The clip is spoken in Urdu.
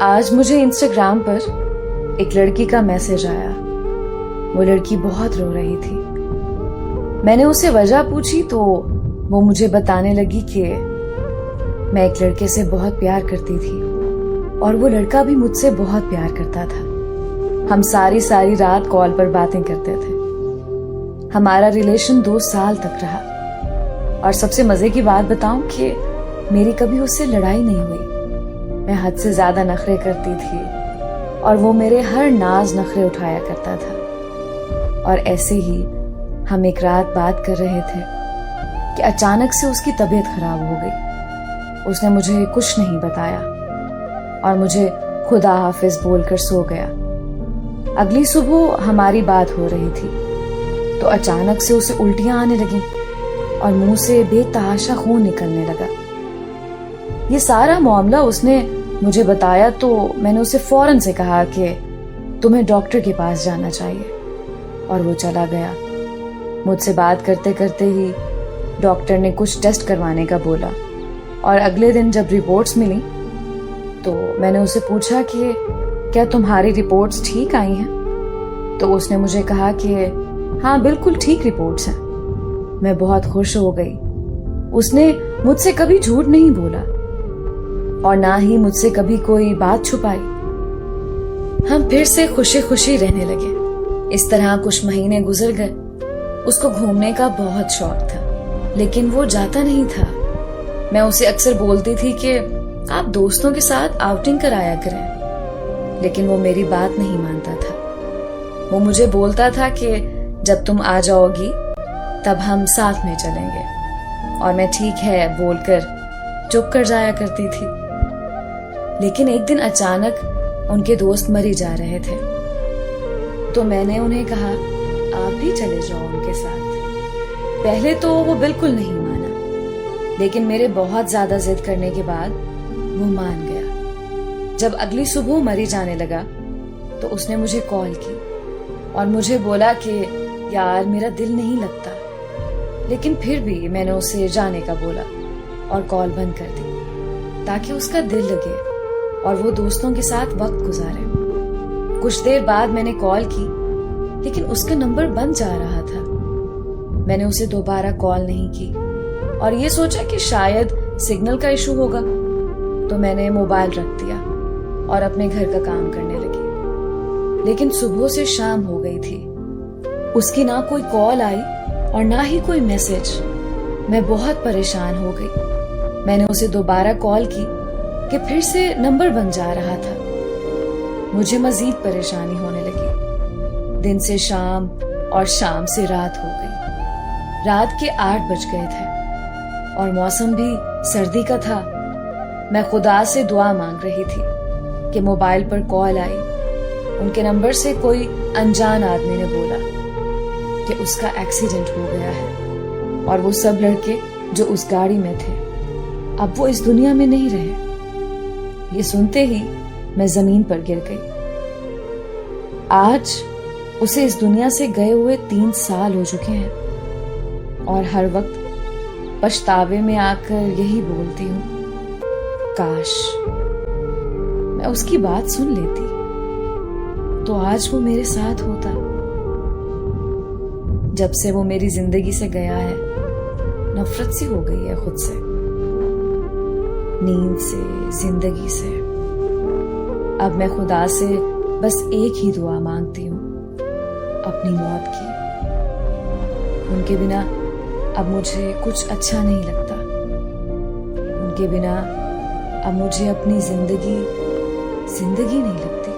آج مجھے انسٹاگرام پر ایک لڑکی کا میسج آیا. وہ لڑکی بہت رو رہی تھی. میں نے اسے وجہ پوچھی تو وہ مجھے بتانے لگی کہ میں ایک لڑکے سے بہت پیار کرتی تھی اور وہ لڑکا بھی مجھ سے بہت پیار کرتا تھا. ہم ساری رات کال پر باتیں کرتے تھے. ہمارا ریلیشن 2 سال تک رہا اور سب سے مزے کی بات بتاؤں کہ میری کبھی اس سے لڑائی نہیں ہوئی. میں حد سے زیادہ نخرے کرتی تھی اور وہ میرے ہر ناز نخرے اٹھایا کرتا تھا. اور ایسے ہی ہم ایک رات بات کر رہے تھے کہ اچانک سے اس کی طبیعت خراب ہو گئی. اس نے مجھے کچھ نہیں بتایا اور مجھے خدا حافظ بول کر سو گیا. اگلی صبح ہماری بات ہو رہی تھی تو اچانک سے اسے الٹیاں آنے لگیں اور منہ سے بے تحاشا خون نکلنے لگا. یہ سارا معاملہ اس نے مجھے بتایا تو میں نے اسے فوراً سے کہا کہ تمہیں ڈاکٹر کے پاس جانا چاہیے, اور وہ چلا گیا. مجھ سے بات کرتے کرتے ہی ڈاکٹر نے کچھ ٹیسٹ کروانے کا بولا, اور اگلے دن جب رپورٹس ملی تو میں نے اسے پوچھا کہ کیا تمہاری رپورٹس ٹھیک آئی ہیں؟ تو اس نے مجھے کہا کہ ہاں بالکل ٹھیک رپورٹس ہیں. میں بہت خوش ہو گئی. اس نے مجھ سے کبھی جھوٹ نہیں بولا اور نہ ہی مجھ سے کبھی کوئی بات چھپائی. ہم پھر سے خوشی خوشی رہنے لگے. اس طرح کچھ مہینے گزر گئے. اس کو گھومنے کا بہت شوق تھا لیکن وہ جاتا نہیں تھا. میں اسے اکثر بولتی تھی کہ آپ دوستوں کے ساتھ آؤٹنگ کرایا کریں, لیکن وہ میری بات نہیں مانتا تھا. وہ مجھے بولتا تھا کہ جب تم آ جاؤ گی تب ہم ساتھ میں چلیں گے, اور میں ٹھیک ہے بول کر چپ کر جایا کرتی تھی. لیکن ایک دن اچانک ان کے دوست مری جا رہے تھے تو میں نے انہیں کہا آپ بھی چلے جاؤ ان کے ساتھ. پہلے تو وہ بالکل نہیں مانا, لیکن میرے بہت زیادہ ضد کرنے کے بعد وہ مان گیا. جب اگلی صبح مری جانے لگا تو اس نے مجھے کال کی اور مجھے بولا کہ یار میرا دل نہیں لگتا. لیکن پھر بھی میں نے اسے جانے کا بولا اور کال بند کر دی تاکہ اس کا دل لگے اور وہ دوستوں کے ساتھ وقت گزارے. کچھ دیر بعد میں نے کال کی لیکن اس کا نمبر بند جا رہا تھا. میں نے اسے دوبارہ کال نہیں کی اور یہ سوچا کہ شاید سگنل کا ایشو ہوگا, تو میں نے موبائل رکھ دیا اور اپنے گھر کا کام کرنے لگی. لیکن صبح سے شام ہو گئی تھی. اس کی نہ کوئی کال آئی اور نہ ہی کوئی میسج. میں بہت پریشان ہو گئی. میں نے اسے دوبارہ کال کی کہ پھر سے نمبر بن جا رہا تھا. مجھے مزید پریشانی ہونے لگی. دن سے شام اور شام سے رات ہو گئی. رات کے 8 بج گئے تھے اور موسم بھی سردی کا تھا. میں خدا سے دعا مانگ رہی تھی کہ موبائل پر کال آئی. ان کے نمبر سے کوئی انجان آدمی نے بولا کہ اس کا ایکسیڈنٹ ہو گیا ہے اور وہ سب لڑکے جو اس گاڑی میں تھے اب وہ اس دنیا میں نہیں رہے. یہ سنتے ہی میں زمین پر گر گئی. آج اسے اس دنیا سے گئے ہوئے 3 سال ہو چکے ہیں اور ہر وقت پچھتاوے میں آ کر یہی بولتی ہوں کاش میں اس کی بات سن لیتی تو آج وہ میرے ساتھ ہوتا. جب سے وہ میری زندگی سے گیا ہے نفرت سی ہو گئی ہے خود سے, نیند سے, زندگی سے. اب میں خدا سے بس ایک ہی دعا مانگتی ہوں, اپنی موت کی. ان کے بنا اب مجھے کچھ اچھا نہیں لگتا. ان کے بنا اب مجھے اپنی زندگی نہیں لگتی.